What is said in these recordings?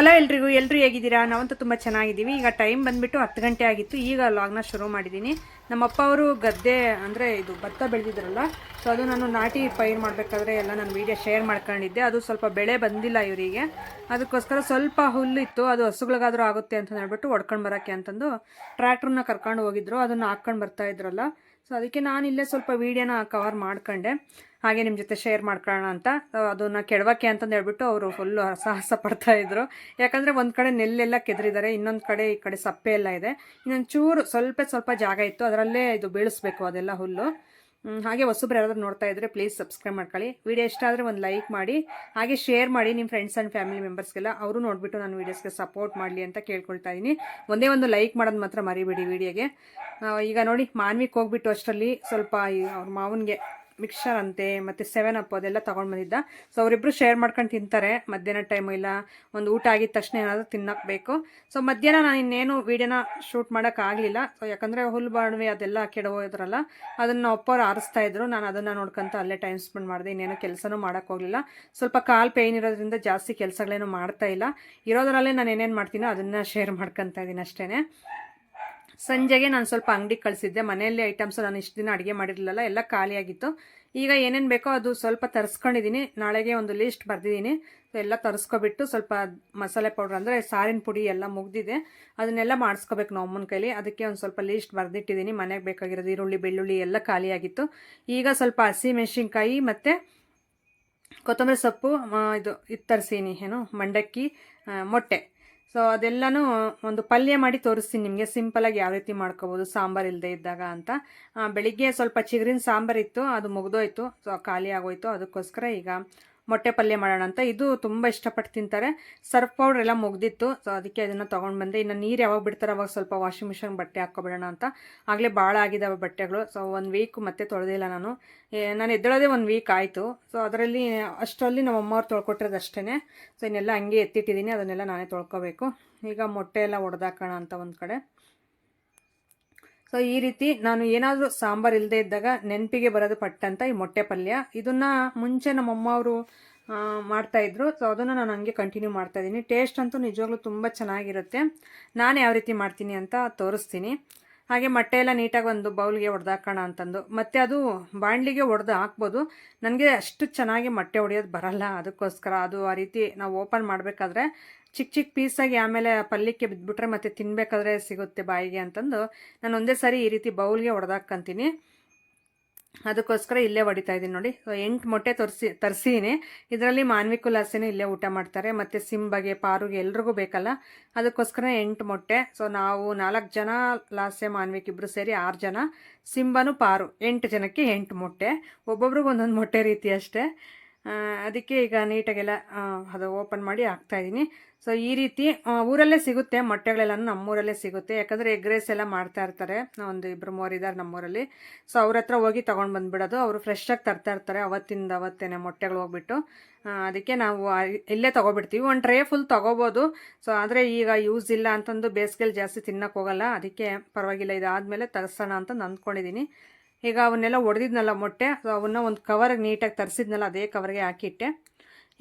Hello ಎಲ್ರಿಗೂ ಹೇಗಿದ್ದೀರಾ? ನಾವಂತೂ ತುಂಬ ಚೆನ್ನಾಗಿದ್ದೀವಿ. ಈಗ ಟೈಮ್ ಬಂದುಬಿಟ್ಟು 10 ಗಂಟೆ ಆಗಿತ್ತು. ಈಗ ಲಾಗ್ನ ಶುರು ಮಾಡಿದ್ದೀನಿ. ನಮ್ಮಪ್ಪ ಅವರು ಗದ್ದೆ ಅಂದರೆ ಇದು ಭತ್ತ ಬೆಳೆದಿದ್ರಲ್ಲ, ಸೊ ಅದು ನಾನು ನಾಟಿ ಪೈರು ಮಾಡಬೇಕಾದ್ರೆ ಎಲ್ಲ ನಾನು ವೀಡಿಯೋ ಶೇರ್ ಮಾಡ್ಕೊಂಡಿದ್ದೆ. ಅದು ಸ್ವಲ್ಪ ಬೆಳೆ ಬಂದಿಲ್ಲ ಇವರಿಗೆ, ಅದಕ್ಕೋಸ್ಕರ ಸ್ವಲ್ಪ ಹುಲ್ಲಿತ್ತು, ಅದು ಹಸುಗಳಿಗಾದರೂ ಆಗುತ್ತೆ ಅಂತ ಹೇಳ್ಬಿಟ್ಟು ಹೊಡ್ಕೊಂಡು ಬರೋಕ್ಕೆ ಅಂತಂದು ಟ್ರ್ಯಾಕ್ಟ್ರನ್ನ ಕರ್ಕೊಂಡು ಹೋಗಿದ್ರು. ಅದನ್ನು ಹಾಕ್ಕೊಂಡು ಬರ್ತಾ ಇದ್ರಲ್ಲ, ಸೊ ಅದಕ್ಕೆ ನಾನು ಇಲ್ಲೇ ಸ್ವಲ್ಪ ವೀಡಿಯೋನ ಕವರ್ ಮಾಡ್ಕೊಂಡೆ, ಹಾಗೆ ನಿಮ್ಮ ಜೊತೆ ಶೇರ್ ಮಾಡ್ಕೊಳ್ಳೋಣ ಅಂತ. ಅದನ್ನು ಕೆಡವಕ್ಕೆ ಅಂತಂದು ಹೇಳ್ಬಿಟ್ಟು ಅವರು ಫುಲ್ಲು ಸಾಹಸ ಪಡ್ತಾಯಿದ್ರು. ಯಾಕಂದರೆ ಒಂದು ಕಡೆ ನೆಲ್ಲೆಲ್ಲ ಕೆದರಿದ್ದಾರೆ, ಇನ್ನೊಂದು ಕಡೆ ಈ ಕಡೆ ಸಪ್ಪೆ ಎಲ್ಲ ಇದೆ. ಇನ್ನೊಂದು ಚೂರು ಸ್ವಲ್ಪ ಜಾಗ ಇತ್ತು, ಅದರಲ್ಲೇ ಇದು ಬೆಳೆಸ್ಬೇಕು ಅದೆಲ್ಲ ಹುಲ್ಲು. ಹಾಗೆ ಹೊಸಬ್ರು ಯಾರಾದರೂ ನೋಡ್ತಾ ಇದ್ದರೆ ಪ್ಲೀಸ್ ಸಬ್ಸ್ಕ್ರೈಬ್ ಮಾಡ್ಕೊಳ್ಳಿ. ವಿಡಿಯೋ ಇಷ್ಟ ಆದರೆ ಒಂದು ಲೈಕ್ ಮಾಡಿ, ಹಾಗೆ ಶೇರ್ ಮಾಡಿ ನಿಮ್ಮ ಫ್ರೆಂಡ್ಸ್ ಆ್ಯಂಡ್ ಫ್ಯಾಮಿಲಿ ಮೆಂಬರ್ಸ್ಗೆಲ್ಲ, ಅವರು ನೋಡಿಬಿಟ್ಟು ನಾನು ವೀಡಿಯೋಸ್ಗೆ ಸಪೋರ್ಟ್ ಮಾಡಲಿ ಅಂತ ಕೇಳ್ಕೊಳ್ತಾ ಇದ್ದೀನಿ. ಒಂದೇ ಒಂದು ಲೈಕ್ ಮಾಡೋದು ಮಾತ್ರ ಮರಿಬೇಡಿ ವಿಡಿಯೋಗೆ. ಈಗ ನೋಡಿ, ಮಾನ್ವಿಕ್ ಹೋಗ್ಬಿಟ್ಟು ಅಷ್ಟರಲ್ಲಿ ಸ್ವಲ್ಪ ಅವ್ರ ಮಾವನಿಗೆ ಮಿಕ್ಸರ್ ಅಂತೆ ಮತ್ತು 7 ಅಪ್ ಅದೆಲ್ಲ ತೊಗೊಂಡು ಬಂದಿದ್ದ. ಸೊ ಅವರಿಬ್ಬರು ಶೇರ್ ಮಾಡ್ಕೊಂಡು ತಿಂತಾರೆ ಮಧ್ಯಾಹ್ನ ಟೈಮು, ಇಲ್ಲ ಒಂದು ಊಟ ಆಗಿದ ತಕ್ಷಣ ಏನಾದರೂ ತಿನ್ನಕ್ಕೆ ಬೇಕು. ಸೊ ಮಧ್ಯಾಹ್ನ ನಾನು ಇನ್ನೇನು ವೀಡಿಯೋನ ಶೂಟ್ ಮಾಡೋಕ್ಕಾಗಲಿಲ್ಲ. ಸೊ ಯಾಕಂದರೆ ಹುಲ್ಲು ಬಾಣವೆ ಅದೆಲ್ಲ ಕೆಡವೋದ್ರಲ್ಲ, ಅದನ್ನು ಒಪ್ಪವ್ರು ಆರಿಸ್ತಾಯಿದ್ರು. ನಾನು ಅದನ್ನು ನೋಡ್ಕೊಂತ ಅಲ್ಲೇ ಟೈಮ್ ಸ್ಪೆಂಡ್ ಮಾಡಿದೆ, ಇನ್ನೇನು ಕೆಲಸನೂ ಮಾಡೋಕ್ಕೋಗಲಿಲ್ಲ. ಸ್ವಲ್ಪ ಕಾಲು ಪೇಯ್ನ್ ಇರೋದ್ರಿಂದ ಜಾಸ್ತಿ ಕೆಲಸಗಳೇನು ಮಾಡ್ತಾಯಿಲ್ಲ. ಇರೋದ್ರಲ್ಲೇ ನಾನು ಏನೇನು ಮಾಡ್ತೀನೋ ಅದನ್ನು ಶೇರ್ ಮಾಡ್ಕೊತಾ ಇದ್ದೀನಿ ಅಷ್ಟೇ. ಸಂಜೆಗೆ ನಾನು ಸ್ವಲ್ಪ ಅಂಗಡಿಗೆ ಕಳಿಸಿದ್ದೆ. ಮನೆಯಲ್ಲಿ ಐಟಮ್ಸ್ ನಾನು ಇಷ್ಟು ದಿನ ಅಡುಗೆ ಮಾಡಿರಲಿಲ್ಲ, ಎಲ್ಲ ಖಾಲಿಯಾಗಿತ್ತು. ಈಗ ಏನೇನು ಬೇಕೋ ಅದು ಸ್ವಲ್ಪ ತರಿಸ್ಕೊಂಡಿದ್ದೀನಿ. ನಾಳೆಗೆ ಒಂದು ಲೀಸ್ಟ್ ಬರೆದಿದ್ದೀನಿ. ಎಲ್ಲ ತರಿಸ್ಕೊಬಿಟ್ಟು ಸ್ವಲ್ಪ ಮಸಾಲೆ ಪೌಡ್ರ್ ಅಂದರೆ ಸಾರಿನ ಪುಡಿ ಎಲ್ಲ ಮುಗ್ದಿದೆ, ಅದನ್ನೆಲ್ಲ ಮಾಡಿಸ್ಕೋಬೇಕು ನಾವು ಅಮ್ಮನ ಕೈಲಿ. ಅದಕ್ಕೆ ಒಂದು ಸ್ವಲ್ಪ ಲೀಸ್ಟ್ ಬರೆದಿಟ್ಟಿದ್ದೀನಿ. ಮನೆಗೆ ಬೇಕಾಗಿರೋದು ಈರುಳ್ಳಿ, ಬೆಳ್ಳುಳ್ಳಿ ಎಲ್ಲ ಖಾಲಿಯಾಗಿತ್ತು. ಈಗ ಸ್ವಲ್ಪ ಹಸಿಮೆಣ್ಸಿನ್ಕಾಯಿ ಮತ್ತು ಕೊತ್ತಂಬರಿ ಸೊಪ್ಪು ಇದು ತರಿಸೀನಿ, ಏನು ಮಂಡಕ್ಕಿ, ಮೊಟ್ಟೆ. ಸೊ ಅದೆಲ್ಲನೂ ಒಂದು ಪಲ್ಯ ಮಾಡಿ ತೋರಿಸ್ತೀನಿ ನಿಮಗೆ, ಸಿಂಪಲಾಗಿ ಯಾವ ರೀತಿ ಮಾಡ್ಕೋಬೋದು ಸಾಂಬಾರು ಇಲ್ಲದೆ ಇದ್ದಾಗ ಅಂತ. ಬೆಳಿಗ್ಗೆ ಸ್ವಲ್ಪ ಚಿಗುರಿನ ಸಾಂಬಾರಿತ್ತು, ಅದು ಮುಗ್ದೋಯ್ತು, ಸೊ ಖಾಲಿ ಆಗೋಯ್ತು. ಅದಕ್ಕೋಸ್ಕರ ಈಗ ಮೊಟ್ಟೆ ಪಲ್ಯ ಮಾಡೋಣ ಅಂತ. ಇದು ತುಂಬ ಇಷ್ಟಪಟ್ಟು ತಿಂತಾರೆ. ಸರ್ಫ್ ಪೌಡ್ರ್ ಎಲ್ಲ ಮುಗ್ದಿತ್ತು, ಸೊ ಅದಕ್ಕೆ ಅದನ್ನು ತೊಗೊಂಡು ಬಂದೆ. ಇನ್ನು ನೀರು ಯಾವಾಗ ಬಿಡ್ತಾರೆ ಅವಾಗ ಸ್ವಲ್ಪ ವಾಷಿಂಗ್ ಮಿಷಿನ್ ಬಟ್ಟೆ ಹಾಕ್ಕೊಬಿಡೋಣ ಅಂತ. ಆಗಲೇ ಭಾಳ ಆಗಿದ್ದಾವೆ ಬಟ್ಟೆಗಳು. ಸೊ 1 ವೀಕ್ ಮತ್ತೆ ತೊಳೆದಿಲ್ಲ ನಾನು ಎದ್ದೇಳೋದೇ 1 ವೀಕ್ ಆಯಿತು. ಸೊ ಅದರಲ್ಲಿ ಅಷ್ಟರಲ್ಲಿ ನಮ್ಮ ಅಮ್ಮವ್ರು ತೊಳ್ಕೊಟ್ಟಿರೋದು ಅಷ್ಟೇ. ಸೊ ಇನ್ನೆಲ್ಲ ಹಂಗೆ ಎತ್ತಿಟ್ಟಿದ್ದೀನಿ, ಅದನ್ನೆಲ್ಲ ನಾನೇ ತೊಳ್ಕೊಬೇಕು. ಈಗ ಮೊಟ್ಟೆ ಎಲ್ಲ ಒಡೆದಾಕೋಣ ಅಂತ ಒಂದು ಕಡೆ. ಸೊ ಈ ರೀತಿ ನಾನು ಏನಾದರೂ ಸಾಂಬಾರು ಇಲ್ಲದೆ ಇದ್ದಾಗ ನೆನಪಿಗೆ ಬರೋದು ಪಟ್ಟಂತ ಈ ಮೊಟ್ಟೆ ಪಲ್ಯ. ಇದನ್ನು ಮುಂಚೆ ನಮ್ಮಮ್ಮ ಅವರು ಮಾಡ್ತಾಯಿದ್ರು. ಸೊ ಅದನ್ನು ನಾನು ಹಂಗೆ ಕಂಟಿನ್ಯೂ ಮಾಡ್ತಾಯಿದ್ದೀನಿ. ಟೇಸ್ಟ್ ಅಂತೂ ನಿಜವಾಗ್ಲೂ ತುಂಬ ಚೆನ್ನಾಗಿರುತ್ತೆ. ನಾನು ಯಾವ ರೀತಿ ಮಾಡ್ತೀನಿ ಅಂತ ತೋರಿಸ್ತೀನಿ. ಹಾಗೆ ಮೊಟ್ಟೆ ಎಲ್ಲ ನೀಟಾಗಿ ಒಂದು ಬೌಲ್ಗೆ ಹೊಡೆದಾಕೋಣ ಅಂತಂದು, ಮತ್ತು ಅದು ಬಾಣಲಿಗೆ ಹೊಡೆದು ಹಾಕ್ಬೋದು. ನನಗೆ ಅಷ್ಟು ಚೆನ್ನಾಗಿ ಮೊಟ್ಟೆ ಹೊಡೆಯೋದು ಬರಲ್ಲ, ಅದಕ್ಕೋಸ್ಕರ ಅದು ಆ ರೀತಿ ನಾವು ಓಪನ್ ಮಾಡಬೇಕಾದ್ರೆ ಚಿಕ್ಕ ಪೀಸಾಗಿ ಆಮೇಲೆ ಪಲ್ಯಕ್ಕೆ ಬಿದ್ದುಬಿಟ್ರೆ ಮತ್ತೆ ತಿನ್ನಬೇಕಾದ್ರೆ ಸಿಗುತ್ತೆ ಬಾಯಿಗೆ ಅಂತಂದು ನಾನು ಒಂದೇ ಸಾರಿ ಈ ರೀತಿ ಬೌಲ್ಗೆ ಹೊಡೆದಾಕಂತೀನಿ. ಅದಕ್ಕೋಸ್ಕರ ಇಲ್ಲೇ ಹೊಡಿತಾ ಇದ್ದೀನಿ ನೋಡಿ. 8 ಮೊಟ್ಟೆ ತರಿಸಿದ್ದೀನಿ. ಇದರಲ್ಲಿ ಮಾನ್ವಿಕು ಲಾಸೆನೂ ಇಲ್ಲೇ ಊಟ ಮಾಡ್ತಾರೆ, ಮತ್ತು ಸಿಂಬಗೆ, ಪಾರುಗೆ ಎಲ್ರಿಗೂ ಬೇಕಲ್ಲ, ಅದಕ್ಕೋಸ್ಕರ 8 ಮೊಟ್ಟೆ. ಸೊ ನಾವು 4 ಜನ, ಲಾಸೆ ಮಾನ್ವಿಕ್ ಇಬ್ಬರು ಸೇರಿ 6 ಜನ, ಸಿಂಬನು ಪಾರು 8 ಜನಕ್ಕೆ 8 ಮೊಟ್ಟೆ, ಒಬ್ಬೊಬ್ರಿಗೆ ಒಂದೊಂದು ಮೊಟ್ಟೆ ರೀತಿ ಅಷ್ಟೇ. ಅದಕ್ಕೆ ಈಗ ನೀಟಾಗೆಲ್ಲ ಅದು ಓಪನ್ ಮಾಡಿ ಹಾಕ್ತಾಯಿದ್ದೀನಿ. ಸೊ ಈ ರೀತಿ ಊರಲ್ಲೇ ಸಿಗುತ್ತೆ ಮೊಟ್ಟೆಗಳೆಲ್ಲನೂ, ನಮ್ಮೂರಲ್ಲೇ ಸಿಗುತ್ತೆ. ಯಾಕಂದರೆ ಎಗ್ ರೈಸ್ ಎಲ್ಲ ಮಾಡ್ತಾ ಇರ್ತಾರೆ, ಒಂದು 2-3 ಇದ್ದಾರೆ ನಮ್ಮೂರಲ್ಲಿ. ಸೊ ಅವ್ರ ಹತ್ರ ಹೋಗಿ ತೊಗೊಂಡು ಬಂದುಬಿಡೋದು. ಅವರು ಫ್ರೆಶ್ಶಾಗಿ ತರ್ತಾ ಇರ್ತಾರೆ, ಅವತ್ತೇನೆ ಮೊಟ್ಟೆಗಳು ಹೋಗ್ಬಿಟ್ಟು. ಅದಕ್ಕೆ ನಾವು ಇಲ್ಲೇ ತೊಗೊಬಿಡ್ತೀವಿ. ಒಂದು ಟ್ರೇ ಫುಲ್ ತೊಗೋಬೋದು. ಸೊ ಆದರೆ ಈಗ ಯೂಸ್ ಇಲ್ಲ ಅಂತಂದು ಬೇಸಿಗೆಲಿ ಜಾಸ್ತಿ ತಿನ್ನೋಕೆ ಹೋಗಲ್ಲ, ಅದಕ್ಕೆ ಪರವಾಗಿಲ್ಲ, ಇದಾದಮೇಲೆ ತರಿಸೋಣ ಅಂತಂದು ಅಂದ್ಕೊಂಡಿದ್ದೀನಿ. ಈಗ ಅವನ್ನೆಲ್ಲ ಹೊಡೆದಿದ್ನಲ್ಲ ಮೊಟ್ಟೆ, ಸೊ ಅವನ್ನ ಒಂದು ಕವರ್ಗೆ ನೀಟಾಗಿ ತರಿಸಿದ್ನಲ್ಲ ಅದೇ ಕವರ್ಗೆ ಹಾಕಿಟ್ಟೆ.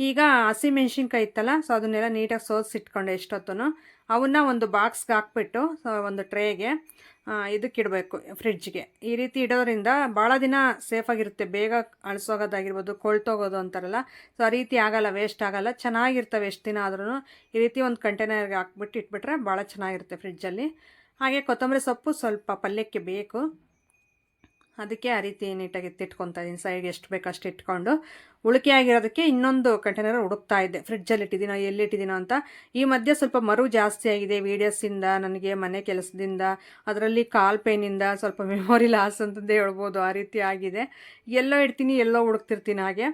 ಈಗ ಹಸಿಮೆಣ್ಸಿನ್ಕಾಯಿ ಇತ್ತಲ್ಲ, ಸೊ ಅದನ್ನೆಲ್ಲ ನೀಟಾಗಿ ಸೋಸಿಟ್ಕೊಂಡೆ ಎಷ್ಟೊತ್ತೂ. ಅವನ್ನ ಒಂದು ಬಾಕ್ಸ್ಗೆ ಹಾಕ್ಬಿಟ್ಟು ಒಂದು ಟ್ರೇಗೆ ಇದಕ್ಕಿಡಬೇಕು, ಫ್ರಿಡ್ಜ್ಗೆ. ಈ ರೀತಿ ಇಡೋದ್ರಿಂದ ಭಾಳ ದಿನ ಸೇಫಾಗಿರುತ್ತೆ. ಬೇಗ ಅಳಿಸೋಗೋದಾಗಿರ್ಬೋದು, ಕೊಳ್ತೋಗೋದು ಅಂತಾರಲ್ಲ, ಸೊ ಆ ರೀತಿ ಆಗಲ್ಲ, ವೇಸ್ಟ್ ಆಗಲ್ಲ, ಚೆನ್ನಾಗಿರ್ತವೆ ಎಷ್ಟು ದಿನ ಆದ್ರೂ. ಈ ರೀತಿ ಒಂದು ಕಂಟೈನರ್ಗೆ ಹಾಕ್ಬಿಟ್ಟು ಇಟ್ಬಿಟ್ರೆ ಭಾಳ ಚೆನ್ನಾಗಿರುತ್ತೆ ಫ್ರಿಡ್ಜಲ್ಲಿ. ಹಾಗೆ ಕೊತ್ತಂಬರಿ ಸೊಪ್ಪು ಸ್ವಲ್ಪ ಪಲ್ಯಕ್ಕೆ ಬೇಕು, ಅದಕ್ಕೆ ಆ ರೀತಿ ನೀಟಾಗಿ ಎತ್ತಿಟ್ಕೊತಾ ಇದ್ದೀನಿ. ಸೈಡ್ಗೆ ಎಷ್ಟು ಬೇಕು ಅಷ್ಟು ಇಟ್ಕೊಂಡು ಉಳಿಕೆ ಆಗಿರೋದಕ್ಕೆ ಇನ್ನೊಂದು ಕಂಟೈನರ್ ಹುಡುಕ್ತಾ ಇದ್ದೆ, ಫ್ರಿಡ್ಜಲ್ಲಿ ಇಟ್ಟಿದ್ದೀನೋ ಎಲ್ಲಿಟ್ಟಿದ್ದೀನೋ ಅಂತ. ಈ ಮಧ್ಯೆ ಸ್ವಲ್ಪ ಮರು ಜಾಸ್ತಿ ಆಗಿದೆ ವೀಡಿಯೋಸಿಂದ, ನನಗೆ ಮನೆ ಕೆಲಸದಿಂದ, ಅದರಲ್ಲಿ ಕಾಲ್ ಪೇನಿಂದ ಸ್ವಲ್ಪ ಮೆಮೊರಿ ಲಾಸ್ ಅಂತಂದೇ ಹೇಳ್ಬೋದು, ಆ ರೀತಿ ಆಗಿದೆ. ಎಲ್ಲೋ ಇಡ್ತೀನಿ ಎಲ್ಲೋ ಹುಡುಕ್ತಿರ್ತೀನಿ. ಹಾಗೆ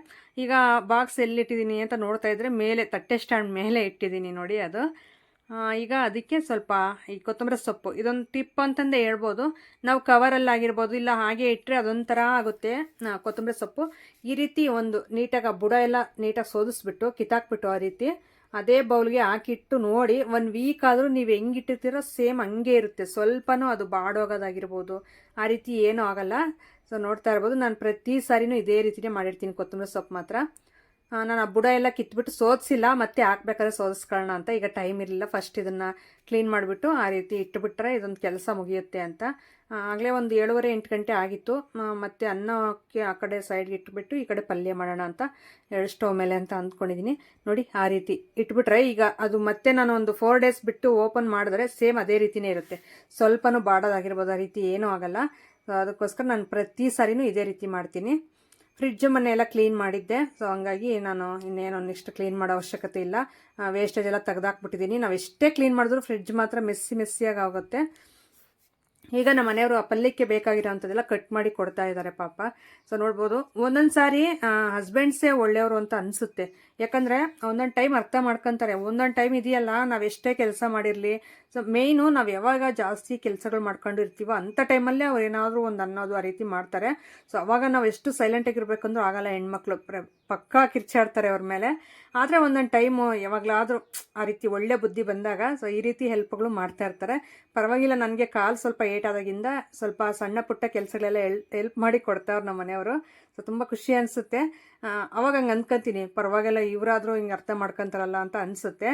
ಈಗ ಬಾಕ್ಸ್ ಎಲ್ಲಿಟ್ಟಿದ್ದೀನಿ ಅಂತ ನೋಡ್ತಾ ಇದ್ದರೆ ಮೇಲೆ ತಟ್ಟೆ ಸ್ಟ್ಯಾಂಡ್ ಮೇಲೆ ಇಟ್ಟಿದ್ದೀನಿ ನೋಡಿ ಅದು. ಈಗ ಅದಕ್ಕೆ ಸ್ವಲ್ಪ ಈ ಕೊತ್ತಂಬರಿ ಸೊಪ್ಪು, ಇದೊಂದು ಟಿಪ್ ಅಂತಂದೇ ಹೇಳ್ಬೋದು. ನಾವು ಕವರಲ್ಲಾಗಿರ್ಬೋದು, ಇಲ್ಲ ಹಾಗೆ ಇಟ್ಟರೆ ಅದೊಂಥರ ಆಗುತ್ತೆ. ಕೊತ್ತಂಬರಿ ಸೊಪ್ಪು ಈ ರೀತಿ ಒಂದು ನೀಟಾಗಿ ಬುಡ ಎಲ್ಲ ನೀಟಾಗಿ ಸೋದಿಸ್ಬಿಟ್ಟು ಕಿತ್ತಾಕ್ಬಿಟ್ಟು ಆ ರೀತಿ ಅದೇ ಬೌಲ್ಗೆ ಹಾಕಿಟ್ಟು ನೋಡಿ, 1 ವೀಕ್ ಆದರೂ ನೀವು ಹೆಂಗಿಟ್ಟಿರ್ತೀರೋ ಸೇಮ್ ಹಂಗೆ ಇರುತ್ತೆ. ಸ್ವಲ್ಪನೂ ಅದು ಬಾಡೋಗೋದಾಗಿರ್ಬೋದು, ಆ ರೀತಿ ಏನೂ ಆಗಲ್ಲ. ಸೊ ನೋಡ್ತಾ ಇರ್ಬೋದು, ನಾನು ಪ್ರತಿ ಸಾರಿನೂ ಇದೇ ರೀತಿಯೇ ಮಾಡಿರ್ತೀನಿ ಕೊತ್ತಂಬರಿ ಸೊಪ್ಪು ಮಾತ್ರ. ನಾನು ಆ ಬುಡ ಎಲ್ಲ ಕಿತ್ಬಿಟ್ಟು ಸೋದಿಸಿಲ್ಲ, ಮತ್ತೆ ಹಾಕ್ಬೇಕಾದ್ರೆ ಸೋದಿಸ್ಕೊಳ್ಳೋಣ ಅಂತ. ಈಗ ಟೈಮ್ ಇರಲಿಲ್ಲ, ಫಸ್ಟ್ ಇದನ್ನು ಕ್ಲೀನ್ ಮಾಡಿಬಿಟ್ಟು ಆ ರೀತಿ ಇಟ್ಟುಬಿಟ್ರೆ ಇದೊಂದು ಕೆಲಸ ಮುಗಿಯುತ್ತೆ ಅಂತ. ಆಗಲೇ ಒಂದು 7:30-8 ಗಂಟೆ ಆಗಿತ್ತು. ಮತ್ತು ಅನ್ನಕ್ಕೆ ಆ ಕಡೆ ಸೈಡ್ಗೆ ಇಟ್ಬಿಟ್ಟು ಈ ಕಡೆ ಪಲ್ಯ ಮಾಡೋಣ ಅಂತ ಸ್ಟವ್ ಮೇಲೆ ಅಂತ ಅಂದ್ಕೊಂಡಿದ್ದೀನಿ. ನೋಡಿ ಆ ರೀತಿ ಇಟ್ಬಿಟ್ರೆ ಈಗ ಅದು ಮತ್ತೆ ನಾನು ಒಂದು 4 ಡೇಸ್ ಬಿಟ್ಟು ಓಪನ್ ಮಾಡಿದ್ರೆ ಸೇಮ್ ಅದೇ ರೀತಿಯೇ ಇರುತ್ತೆ. ಸ್ವಲ್ಪನೂ ಬಾಡೋದಾಗಿರ್ಬೋದು, ಆ ರೀತಿ ಏನೂ ಆಗಲ್ಲ. ಅದಕ್ಕೋಸ್ಕರ ನಾನು ಪ್ರತಿ ಸಾರಿನೂ ಇದೇ ರೀತಿ ಮಾಡ್ತೀನಿ. ಫ್ರಿಡ್ಜ್ ಮನೆಯೆಲ್ಲ ಕ್ಲೀನ್ ಮಾಡಿದ್ದೆ, ಸೊ ಹಂಗಾಗಿ ನಾನು ಇನ್ನೇನು ನೆಕ್ಸ್ಟ್ ಕ್ಲೀನ್ ಮಾಡೋ ಅವಶ್ಯಕತೆ ಇಲ್ಲ. ವೇಸ್ಟೇಜ್ ಎಲ್ಲ ತೆಗೆದಾಕ್ಬಿಟ್ಟಿದ್ದೀನಿ. ನಾವು ಎಷ್ಟೇ ಕ್ಲೀನ್ ಮಾಡಿದ್ರು ಫ್ರಿಡ್ಜ್ ಮಾತ್ರ ಮೆಸ್ಸಿಯಾಗಿ ಆಗುತ್ತೆ. ಈಗ ನಮ್ಮ ಮನೆಯವರು ಆ ಪಲ್ಯಕ್ಕೆ ಬೇಕಾಗಿರೋಂಥದ್ದೆಲ್ಲ ಕಟ್ ಮಾಡಿ ಕೊಡ್ತಾ ಇದ್ದಾರೆ ಪಾಪ. ಸೊ ನೋಡ್ಬೋದು, ಒಂದೊಂದು ಸಾರಿ ಹಸ್ಬೆಂಡ್ಸೇ ಒಳ್ಳೆಯವರು ಅಂತ ಅನಿಸುತ್ತೆ. ಯಾಕಂದರೆ ಒಂದೊಂದು ಟೈಮ್ ಅರ್ಥ ಮಾಡ್ಕೊತಾರೆ. ಒಂದೊಂದು ಟೈಮ್ ಇದೆಯಲ್ಲ, ನಾವು ಎಷ್ಟೇ ಕೆಲಸ ಮಾಡಿರಲಿ, ಸೊ ಮೇಯ್ನು ನಾವು ಯಾವಾಗ ಜಾಸ್ತಿ ಕೆಲಸಗಳು ಮಾಡ್ಕೊಂಡು ಇರ್ತೀವೋ ಅಂಥ ಟೈಮಲ್ಲೇ ಅವ್ರು ಏನಾದರೂ ಒಂದು ಅನ್ನೋದು ಆ ರೀತಿ ಮಾಡ್ತಾರೆ. ಸೊ ಅವಾಗ ನಾವು ಎಷ್ಟು ಸೈಲೆಂಟಾಗಿರ್ಬೇಕಂದ್ರೂ ಆಗಲ್ಲ. ಹೆಣ್ಮಕ್ಳು ಪಕ್ಕಾ ಕಿರ್ಚಾಡ್ತಾರೆ ಅವ್ರ ಮೇಲೆ. ಆದರೆ ಒಂದೊಂದು ಟೈಮು ಯಾವಾಗಲಾದರೂ ಆ ರೀತಿ ಒಳ್ಳೆ ಬುದ್ಧಿ ಬಂದಾಗ ಸೊ ಈ ರೀತಿ ಹೆಲ್ಪ್ಗಳು ಮಾಡ್ತಾ ಇರ್ತಾರೆ. ಪರವಾಗಿಲ್ಲ, ನನಗೆ ಕಾಲು ಸ್ವಲ್ಪ ಏಟಾದಾಗಿಂದ ಸ್ವಲ್ಪ ಸಣ್ಣ ಪುಟ್ಟ ಕೆಲಸಗಳೆಲ್ಲ ಹೆಲ್ಪ್ ಮಾಡಿ ಕೊಡ್ತಾವ್ರು ನಮ್ಮ ಮನೆಯವರು. ಸೊ ತುಂಬ ಖುಷಿ ಅನಿಸುತ್ತೆ. ಅವಾಗ ಹಂಗೆ ಅಂದ್ಕೊತೀನಿ, ಪರವಾಗಿಲ್ಲ ಇವರಾದರೂ ಹಿಂಗೆ ಅರ್ಥ ಮಾಡ್ಕೊತಾರಲ್ಲ ಅಂತ ಅನಿಸುತ್ತೆ.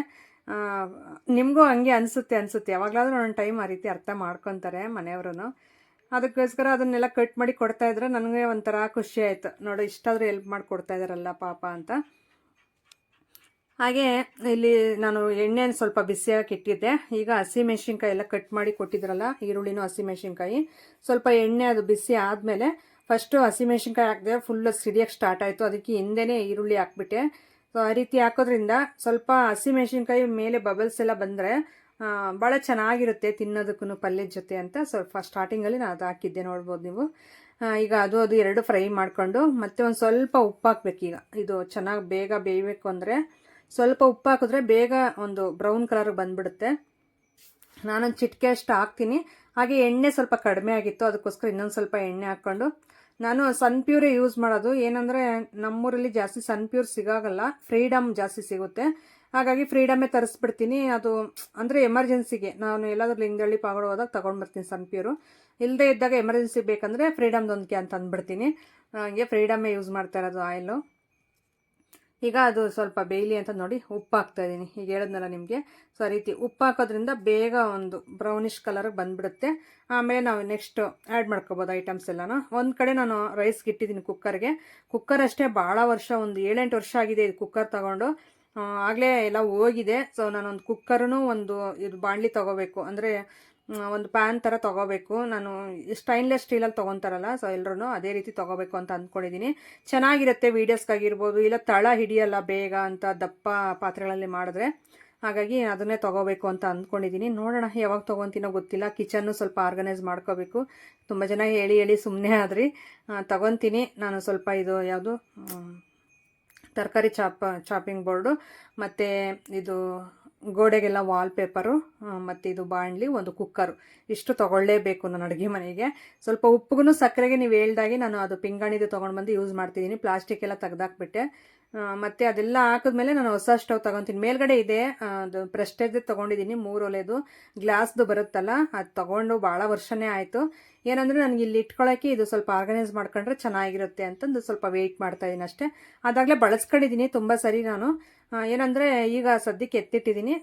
ನಿಮಗೂ ಹಂಗೆ ಅನಿಸುತ್ತೆ ಯಾವಾಗಲಾದ್ರೂ ಒಂದೊಂದು ಟೈಮ್ ಆ ರೀತಿ ಅರ್ಥ ಮಾಡ್ಕೊತಾರೆ ಮನೆಯವರು. ಅದಕ್ಕೋಸ್ಕರ ಅದನ್ನೆಲ್ಲ ಕಟ್ ಮಾಡಿ ಕೊಡ್ತಾ ಇದ್ರೆ ನನಗೆ ಒಂಥರ ಖುಷಿ ಆಯಿತು. ನೋಡು, ಇಷ್ಟಾದರೂ ಹೆಲ್ಪ್ ಮಾಡಿ ಕೊಡ್ತಾ ಇದ್ದಾರಲ್ಲ ಪಾಪ ಅಂತ. ಹಾಗೆ ಇಲ್ಲಿ ನಾನು ಎಣ್ಣೆನ ಸ್ವಲ್ಪ ಬಿಸಿಯಾಗಿ ಇಟ್ಟಿದ್ದೆ. ಈಗ ಹಸಿಮೆಣ್ಸಿನ್ಕಾಯಿ ಎಲ್ಲ ಕಟ್ ಮಾಡಿ ಕೊಟ್ಟಿದ್ರಲ್ಲ, ಈರುಳ್ಳಿನೂ ಹಸಿಮೆಣ್ಸಿನ್ಕಾಯಿ, ಸ್ವಲ್ಪ ಎಣ್ಣೆ ಅದು ಬಿಸಿ ಆದಮೇಲೆ ಫಸ್ಟು ಹಸಿಮೆಣ್ಸಿನ್ಕಾಯಿ ಹಾಕಿದೆ. ಫುಲ್ಲು ಸಿಡಿಯೋಕ್ಕೆ ಸ್ಟಾರ್ಟ್ ಆಯಿತು. ಅದಕ್ಕೆ ಹಿಂದೆನೇ ಈರುಳ್ಳಿ ಹಾಕ್ಬಿಟ್ಟೆ. ಸೊ ಆ ರೀತಿ ಹಾಕೋದ್ರಿಂದ ಸ್ವಲ್ಪ ಹಸಿಮೆಣ್ಸಿನ್ಕಾಯಿ ಮೇಲೆ ಬಬಲ್ಸ್ ಎಲ್ಲ ಬಂದರೆ ಭಾಳ ಚೆನ್ನಾಗಿರುತ್ತೆ ತಿನ್ನೋದಕ್ಕೂ ಪಲ್ಯದ ಜೊತೆ ಅಂತ ಸ್ವಲ್ಪ ಸ್ಟಾರ್ಟಿಂಗಲ್ಲಿ ನಾನು ಅದು ಹಾಕಿದ್ದೆ, ನೋಡ್ಬೋದು ನೀವು. ಈಗ ಅದು ಎರಡು ಫ್ರೈ ಮಾಡಿಕೊಂಡು ಮತ್ತೆ ಒಂದು ಸ್ವಲ್ಪ ಉಪ್ಪು ಹಾಕ್ಬೇಕು. ಈಗ ಇದು ಚೆನ್ನಾಗಿ ಬೇಗ ಬೇಯಬೇಕು ಅಂದರೆ ಸ್ವಲ್ಪ ಉಪ್ಪು ಹಾಕಿದ್ರೆ ಬೇಗ ಒಂದು ಬ್ರೌನ್ ಕಲರ್ಗೆ ಬಂದುಬಿಡುತ್ತೆ. ನಾನೊಂದು ಚಿಟಿಕೆ ಅಷ್ಟು ಹಾಕ್ತೀನಿ. ಹಾಗೆ ಎಣ್ಣೆ ಸ್ವಲ್ಪ ಕಡಿಮೆ ಆಗಿತ್ತು, ಅದಕ್ಕೋಸ್ಕರ ಇನ್ನೊಂದು ಸ್ವಲ್ಪ ಎಣ್ಣೆ ಹಾಕ್ಕೊಂಡು, ನಾನು ಸನ್ಪ್ಯೂರೇ ಯೂಸ್ ಮಾಡೋದು. ಏನಂದರೆ ನಮ್ಮೂರಲ್ಲಿ ಜಾಸ್ತಿ ಸನ್ಪ್ಯೂರ್ ಸಿಗೋಲ್ಲ, ಫ್ರೀಡಮ್ ಜಾಸ್ತಿ ಸಿಗುತ್ತೆ. ಹಾಗಾಗಿ ಫ್ರೀಡಮೇ ತರಿಸ್ಬಿಡ್ತೀನಿ. ಅದು ಅಂದರೆ ಎಮರ್ಜೆನ್ಸಿಗೆ ನಾನು ಎಲ್ಲಾದ್ರೂ ಲಿಂಗದಳ್ಳಿ ಪಾಗೋಡು ಹೋದಾಗ ತೊಗೊಂಡ್ಬರ್ತೀನಿ ಸನ್ಪ್ಯೂರು. ಇಲ್ಲದೇ ಇದ್ದಾಗ ಎಮರ್ಜೆನ್ಸಿ ಬೇಕಂದರೆ ಫ್ರೀಡಮ್ದೊಂದು ಕ್ಯಾನ್ ತಂದುಬಿಡ್ತೀನಿ. ಹಂಗೆ ಫ್ರೀಡಮೇ ಯೂಸ್ ಮಾಡ್ತಾ ಇರೋದು ಆಯಿಲು. ಈಗ ಅದು ಸ್ವಲ್ಪ ಬೇಯಲಿ ಅಂತ ನೋಡಿ ಉಪ್ಪು ಹಾಕ್ತಾಯಿದ್ದೀನಿ. ಈಗ ಹೇಳಿದ್ನಲ್ಲ ನಿಮಗೆ. ಸೊ ಆ ರೀತಿ ಉಪ್ಪು ಹಾಕೋದ್ರಿಂದ ಬೇಗ ಒಂದು ಬ್ರೌನಿಷ್ ಕಲರ್ಗೆ ಬಂದುಬಿಡುತ್ತೆ. ಆಮೇಲೆ ನಾವು ನೆಕ್ಸ್ಟ್ ಆ್ಯಡ್ ಮಾಡ್ಕೋಬೋದು ಐಟಮ್ಸ್ ಎಲ್ಲನೂ. ಒಂದು ಕಡೆ ನಾನು ರೈಸ್ಗೆ ಇಟ್ಟಿದ್ದೀನಿ ಕುಕ್ಕರ್ಗೆ. ಕುಕ್ಕರ್ ಅಷ್ಟೇ ಭಾಳ ವರ್ಷ, ಒಂದು 7-8 ವರ್ಷ ಆಗಿದೆ ಇದು ಕುಕ್ಕರ್ ತೊಗೊಂಡು. ಆಗಲೇ ಎಲ್ಲ ಹೋಗಿದೆ. ಸೊ ನಾನೊಂದು ಕುಕ್ಕರ್ನು ಒಂದು ಇದು ಬಾಣಲಿ ತೊಗೋಬೇಕು, ಅಂದರೆ ಒಂದು ಪ್ಯಾನ್ ಥರ ತೊಗೋಬೇಕು. ನಾನು ಸ್ಟೈನ್ಲೆಸ್ ಸ್ಟೀಲಲ್ಲಿ ತೊಗೊತಾರಲ್ಲ, ಸೊ ಎಲ್ಲರೂ ಅದೇ ರೀತಿ ತೊಗೋಬೇಕು ಅಂತ ಅಂದ್ಕೊಂಡಿದ್ದೀನಿ. ಚೆನ್ನಾಗಿರುತ್ತೆ ವೀಡಿಯೋಸ್ಗಾಗಿರ್ಬೋದು, ಇಲ್ಲ ತಳ ಹಿಡಿಯಲ್ಲ ಬೇಗ ಅಂತ ದಪ್ಪ ಪಾತ್ರೆಗಳಲ್ಲಿ ಮಾಡಿದ್ರೆ. ಹಾಗಾಗಿ ಅದನ್ನೇ ತೊಗೋಬೇಕು ಅಂತ ಅಂದ್ಕೊಂಡಿದ್ದೀನಿ. ನೋಡೋಣ ಯಾವಾಗ ತೊಗೊತೀನೋ ಗೊತ್ತಿಲ್ಲ. ಕಿಚನ್ನು ಸ್ವಲ್ಪ ಆರ್ಗನೈಸ್ ಮಾಡ್ಕೋಬೇಕು. ತುಂಬ ಜನ ಹೇಳಿ ಸುಮ್ಮನೆ ಆದ್ರಿ. ತೊಗೊತೀನಿ ನಾನು. ಸ್ವಲ್ಪ ಇದು ಯಾವುದು ತರಕಾರಿ ಚಾಪಿಂಗ್ ಬೋರ್ಡು, ಮತ್ತು ಇದು ಗೋಡೆಗೆಲ್ಲ ವಾಲ್ಪೇಪರು, ಮತ್ತು ಇದು ಬಾಣಲಿ, ಒಂದು ಕುಕ್ಕರು, ಇಷ್ಟು ತೊಗೊಳ್ಳೇಬೇಕು ನಾನು ಅಡುಗೆ ಮನೆಗೆ. ಸ್ವಲ್ಪ ಉಪ್ಪುಗೂ ಸಕ್ಕರೆಗೆ ನೀವು ಹೇಳ್ದಾಗೆ ನಾನು ಅದು ಪಿಂಗಾಣಿದು ತೊಗೊಂಡು ಬಂದು ಯೂಸ್ ಮಾಡ್ತಿದ್ದೀನಿ. ಪ್ಲಾಸ್ಟಿಕ್ ಎಲ್ಲ ತೆಗೆದಾಕ್ಬಿಟ್ಟೆ. ಮತ್ತು ಅದೆಲ್ಲ ಹಾಕಿದ್ಮೇಲೆ ನಾನು ಹೊಸ ಸ್ಟವ್ ತೊಗೊತೀನಿ. ಮೇಲ್ಗಡೆ ಇದೆ ಅದು ಪ್ರೆಸ್ಟೇಜ್ ತೊಗೊಂಡಿದ್ದೀನಿ, 3 ಒಲೆದು ಗ್ಲಾಸ್ದು ಬರುತ್ತಲ್ಲ, ಅದು ತೊಗೊಂಡು ಭಾಳ ವರ್ಷನೇ ಆಯಿತು. ಏನಂದರೆ ನನಗೆ ಇಲ್ಲಿ ಇಟ್ಕೊಳ್ಳೋಕ್ಕೆ ಇದು ಸ್ವಲ್ಪ ಆರ್ಗನೈಸ್ ಮಾಡ್ಕೊಂಡ್ರೆ ಚೆನ್ನಾಗಿರುತ್ತೆ ಅಂತಂದು ಸ್ವಲ್ಪ ವೆಯ್ಟ್ ಮಾಡ್ತಾಯಿದ್ದೀನಿ ಅಷ್ಟೇ. ಅದಾಗಲೇ ಬಳಸ್ಕೊಂಡಿದ್ದೀನಿ ತುಂಬ ಸರಿ ನಾನು. ಏನಂದರೆ ಈಗ ಸದ್ಯಕ್ಕೆ ಎತ್ತಿಟ್ಟಿದ್ದೀನಿ.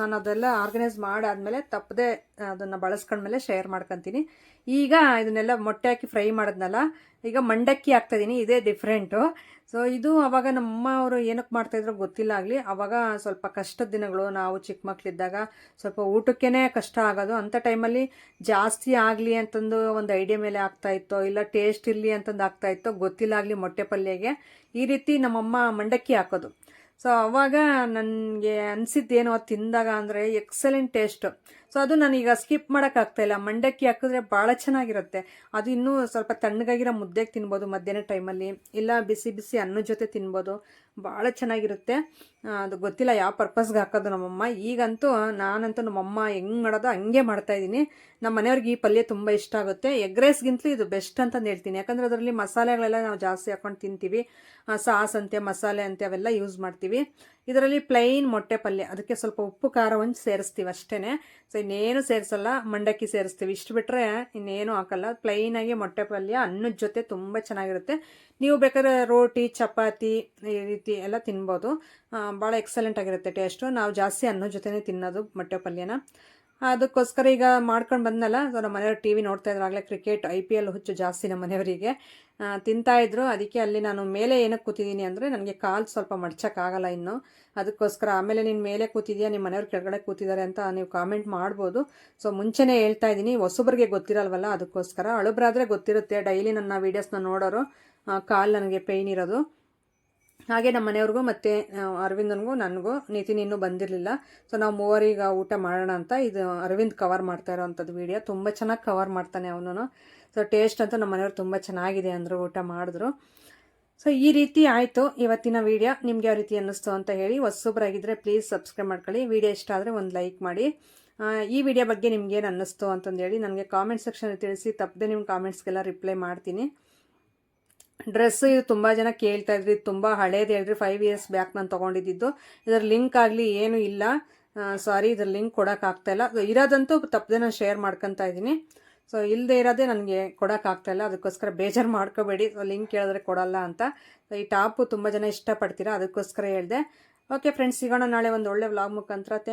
ನಾನು ಅದೆಲ್ಲ ಆರ್ಗನೈಸ್ ಮಾಡಾದಮೇಲೆ ತಪ್ಪದೆ ಅದನ್ನು ಬಳಸ್ಕೊಂಡ್ಮೇಲೆ ಶೇರ್ ಮಾಡ್ಕೊತೀನಿ. ಈಗ ಇದನ್ನೆಲ್ಲ ಮೊಟ್ಟೆ ಹಾಕಿ ಫ್ರೈ ಮಾಡಿದ್ನಲ್ಲ, ಈಗ ಮಂಡಕ್ಕಿ ಹಾಕ್ತಾಯಿದ್ದೀನಿ. ಇದೇ ಡಿಫ್ರೆಂಟು. ಸೊ ಇದು ಅವಾಗ ನಮ್ಮ ಅವರು ಏನಕ್ಕೆ ಮಾಡ್ತಾಯಿದ್ರು ಗೊತ್ತಿಲ್ಲ ಆಗಲಿ. ಆವಾಗ ಸ್ವಲ್ಪ ಕಷ್ಟದ ದಿನಗಳು, ನಾವು ಚಿಕ್ಕ ಮಕ್ಕಳಿದ್ದಾಗ ಸ್ವಲ್ಪ ಊಟಕ್ಕೇ ಕಷ್ಟ ಆಗೋದು. ಅಂಥ ಟೈಮಲ್ಲಿ ಜಾಸ್ತಿ ಆಗಲಿ ಅಂತಂದು ಒಂದು ಐಡಿಯಾ ಮೇಲೆ ಆಗ್ತಾಯಿತ್ತೋ, ಇಲ್ಲ ಟೇಸ್ಟ್ ಇರಲಿ ಅಂತಂದು ಆಗ್ತಾಯಿತ್ತೋ ಗೊತ್ತಿಲ್ಲ ಆಗಲಿ, ಮೊಟ್ಟೆ ಪಲ್ಯಗೆ ಈ ರೀತಿ ನಮ್ಮಮ್ಮ ಮಂಡಕ್ಕಿ ಹಾಕೋದು. ಸೊ ಅವಾಗ ನನಗೆ ಅನಿಸಿದ್ದೇನೋ ಅದು ತಿಂದಾಗ ಅಂದರೆ ಎಕ್ಸಲೆಂಟ್ ಟೇಸ್ಟು. ಸೊ ಅದು ನಾನೀಗ ಸ್ಕಿಪ್ ಮಾಡೋಕ್ಕಾಗ್ತಾಯಿಲ್ಲ. ಮಂಡಕ್ಕಿ ಹಾಕಿದ್ರೆ ಭಾಳ ಚೆನ್ನಾಗಿರುತ್ತೆ. ಅದು ಇನ್ನೂ ಸ್ವಲ್ಪ ತಣ್ಣಗಾಗಿರೋ ಮುದ್ದೆಗೆ ತಿನ್ಬೋದು ಮಧ್ಯಾಹ್ನ ಟೈಮಲ್ಲಿ, ಇಲ್ಲ ಬಿಸಿ ಬಿಸಿ ಅನ್ನದ ಜೊತೆ ತಿನ್ಬೋದು. ಭಾಳ ಚೆನ್ನಾಗಿರುತ್ತೆ. ಅದು ಗೊತ್ತಿಲ್ಲ ಯಾವ ಪರ್ಪಸ್ಗೆ ಹಾಕೋದು ನಮ್ಮಮ್ಮ. ಈಗಂತೂ ನಾನಂತೂ ನಮ್ಮಮ್ಮ ಹೆಂಗೆ ಮಾಡೋದು ಹಂಗೆ ಮಾಡ್ತಾಯಿದ್ದೀನಿ. ನಮ್ಮ ಮನೆಯವ್ರಿಗೆ ಈ ಪಲ್ಯ ತುಂಬ ಇಷ್ಟ ಆಗುತ್ತೆ. ಎಗ್ ರೈಸ್ಗಿಂತಲೂ ಇದು ಬೆಸ್ಟ್ ಅಂತಂದು ಹೇಳ್ತೀನಿ. ಯಾಕಂದರೆ ಅದರಲ್ಲಿ ಮಸಾಲೆಗಳೆಲ್ಲ ನಾವು ಜಾಸ್ತಿ ಹಾಕೊಂಡು ತಿಂತೀವಿ. ಸಾಸ್ ಅಂತೆ, ಮಸಾಲೆ ಅಂತೆ ಅವೆಲ್ಲ ಯೂಸ್ ಮಾಡ್ತೀವಿ. ಮಾಡ್ತೀವಿ. ಇದರಲ್ಲಿ ಪ್ಲೈನ್ ಮೊಟ್ಟೆ ಪಲ್ಯ, ಅದಕ್ಕೆ ಸ್ವಲ್ಪ ಉಪ್ಪು ಖಾರ ಒಂದು ಸೇರಿಸ್ತೀವಿ ಅಷ್ಟೇ. ಸೊ ಇನ್ನೇನು ಸೇರಿಸಲ್ಲ, ಮಂಡಕ್ಕಿ ಸೇರಿಸ್ತೀವಿ, ಇಷ್ಟು ಬಿಟ್ಟರೆ ಇನ್ನೇನು ಹಾಕಲ್ಲ. ಪ್ಲೈನಾಗಿ ಮೊಟ್ಟೆ ಪಲ್ಯ ಅನ್ನದ ಜೊತೆ ತುಂಬ ಚೆನ್ನಾಗಿರುತ್ತೆ. ನೀವು ಬೇಕಾದ್ರೆ ರೋಟಿ ಚಪಾತಿ ಈ ರೀತಿ ಎಲ್ಲ ತಿನ್ಬೋದು, ಭಾಳ ಎಕ್ಸಲೆಂಟ್ ಆಗಿರುತ್ತೆ ಟೇಸ್ಟು. ನಾವು ಜಾಸ್ತಿ ಅನ್ನದ ಜೊತೆನೇ ತಿನ್ನೋದು ಮೊಟ್ಟೆ ಪಲ್ಯನ. ಅದಕ್ಕೋಸ್ಕರ ಈಗ ಮಾಡ್ಕೊಂಡು ಬಂದಲ್ಲ, ಸೊ ನಮ್ಮ ಮನೆಯವ್ರು ಟಿ ವಿ ನೋಡ್ತಾ ಇದ್ರು ಆಗಲೇ. ಕ್ರಿಕೆಟ್ IPL ಹುಚ್ಚು ಜಾಸ್ತಿ ನಮ್ಮ ಮನೆಯವರಿಗೆ. ತಿಂತಾಯಿದ್ರು. ಅದಕ್ಕೆ ಅಲ್ಲಿ ನಾನು ಮೇಲೆ ಏನಕ್ಕೆ ಕೂತಿದ್ದೀನಿ ಅಂದರೆ ನನಗೆ ಕಾಲು ಸ್ವಲ್ಪ ಮಡ್ಚೋಕ್ಕಾಗಲ್ಲ ಇನ್ನು, ಅದಕ್ಕೋಸ್ಕರ. ಆಮೇಲೆ ನೀನು ಮೇಲೆ ಕೂತಿದ್ಯಾ, ನಿಮ್ಮ ಮನೆಯವ್ರು ಕೆಳಗಡೆ ಕೂತಿದ್ದಾರೆ ಅಂತ ನೀವು ಕಾಮೆಂಟ್ ಮಾಡ್ಬೋದು. ಸೊ ಮುಂಚೆನೇ ಹೇಳ್ತಾ ಇದ್ದೀನಿ, ಹೊಸಬ್ರಿಗೆ ಗೊತ್ತಿರಲ್ವಲ್ಲ, ಅದಕ್ಕೋಸ್ಕರ. ಹಳಬ್ರಾದರೆ ಗೊತ್ತಿರುತ್ತೆ, ಡೈಲಿ ನನ್ನ ವೀಡಿಯೋಸ್ನ ನೋಡೋರು. ಕಾಲು ನನಗೆ ಪೇಯ್ನ್ ಇರೋದು. ಹಾಗೆ ನಮ್ಮ ಮನೆಯವ್ರಿಗೂ ಮತ್ತು ಅರವಿಂದನಿಗೂ ನನಗೂ. ನಿತಿನ್ ಇನ್ನೂ ಬಂದಿರಲಿಲ್ಲ. ಸೊ ನಾವು ಮೂವರೀಗ ಊಟ ಮಾಡೋಣ ಅಂತ ಇದು ಅರವಿಂದ್ ಕವರ್ ಮಾಡ್ತಾ ಇರೋವಂಥದ್ದು ವೀಡಿಯೋ. ತುಂಬ ಚೆನ್ನಾಗಿ ಕವರ್ ಮಾಡ್ತಾನೆ ಅವನು. ಸೊ ಟೇಸ್ಟ್ ಅಂತೂ ನಮ್ಮ ಮನೆಯವ್ರು ತುಂಬ ಚೆನ್ನಾಗಿದೆ ಅಂದರು, ಊಟ ಮಾಡಿದ್ರು. ಸೊ ಈ ರೀತಿ ಆಯಿತು ಇವತ್ತಿನ ವೀಡಿಯೋ. ನಿಮ್ಗೆ ಯಾವ ರೀತಿ ಅನ್ನಿಸ್ತು ಅಂತ ಹೇಳಿ. ಹೊಸಬ್ರಾಗಿದ್ದರೆ ಪ್ಲೀಸ್ ಸಬ್ಸ್ಕ್ರೈಬ್ ಮಾಡ್ಕೊಳ್ಳಿ. ವೀಡಿಯೋ ಇಷ್ಟ ಆದರೆ ಒಂದು ಲೈಕ್ ಮಾಡಿ. ಈ ವಿಡಿಯೋ ಬಗ್ಗೆ ನಿಮ್ಗೇನು ಅನ್ನಿಸ್ತು ಅಂತಂದೇಳಿ ನನಗೆ ಕಾಮೆಂಟ್ ಸೆಕ್ಷನಲ್ಲಿ ತಿಳಿಸಿ. ತಪ್ಪದೆ ನಿಮ್ಮ ಕಾಮೆಂಟ್ಸ್ಗೆಲ್ಲ ರಿಪ್ಲೈ ಮಾಡ್ತೀನಿ. ಡ್ರೆಸ್ ಇದು ತುಂಬ ಜನ ಕೇಳ್ತಾ ಇದ್ರಿ, ತುಂಬ ಹಳೇದು ಹೇಳ್ರಿ, 5 years ಬ್ಯಾಕ್ ನಾನು ತೊಗೊಂಡಿದ್ದು. ಇದರ ಲಿಂಕ್ ಆಗಲಿ ಏನೂ ಇಲ್ಲ, ಸಾರಿ, ಇದ್ರ ಲಿಂಕ್ ಕೊಡೋಕ್ಕಾಗ್ತಾಯಿಲ್ಲ. ಇರೋದಂತೂ ತಪ್ಪದೆ ನಾನು ಶೇರ್ ಮಾಡ್ಕೊತಾ ಇದ್ದೀನಿ. ಸೊ ಇಲ್ಲದೆ ಇರೋದೇ ನನಗೆ ಕೊಡೋಕ್ಕಾಗ್ತಾಯಿಲ್ಲ, ಅದಕ್ಕೋಸ್ಕರ ಬೇಜಾರು ಮಾಡ್ಕೋಬೇಡಿ. ಸೊ ಲಿಂಕ್ ಕೇಳಿದ್ರೆ ಕೊಡಲ್ಲ ಅಂತ. ಈ ಟಾಪು ತುಂಬ ಜನ ಇಷ್ಟಪಡ್ತೀರಾ, ಅದಕ್ಕೋಸ್ಕರ ಹೇಳಿದೆ. ಓಕೆ ಫ್ರೆಂಡ್ಸ್, ಸಿಗೋಣ ನಾಳೆ ಒಂದು ಒಳ್ಳೆ ವ್ಲಾಗ್ ಮುಖಾಂತರ. ಥ್ಯಾಂಕ್